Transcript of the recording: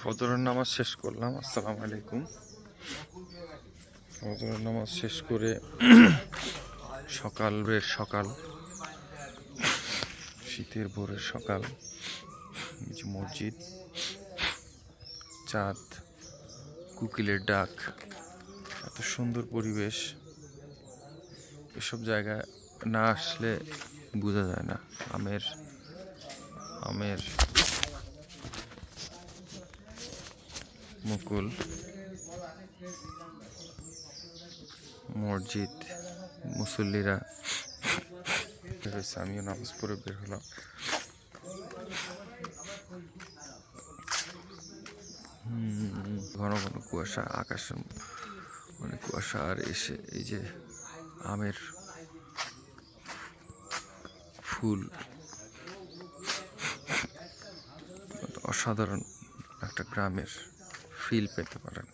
ফজরের নামাজ শেষ করলাম। আসসালামু আলাইকুম। ফজরের নামাজ শেষ করে সকাল শীতের ভোরের সকাল, মসজিদ, চাঁদ, কোকিলের ডাক, এত সুন্দর পরিবেশ। এসব জায়গায় না আসলে বোঝা যায় না। আমের মুকুল, মসজিদ, মুসল্লিরা রয়েছে। আমিও নামাজ পড়ে বের হলাম। ঘন ঘন কুয়াশা, আকাশে অনেক কুয়াশা। আর এসে এই যে আমের ফুল, অসাধারণ একটা গ্রামের ফিল পেতে পারেন।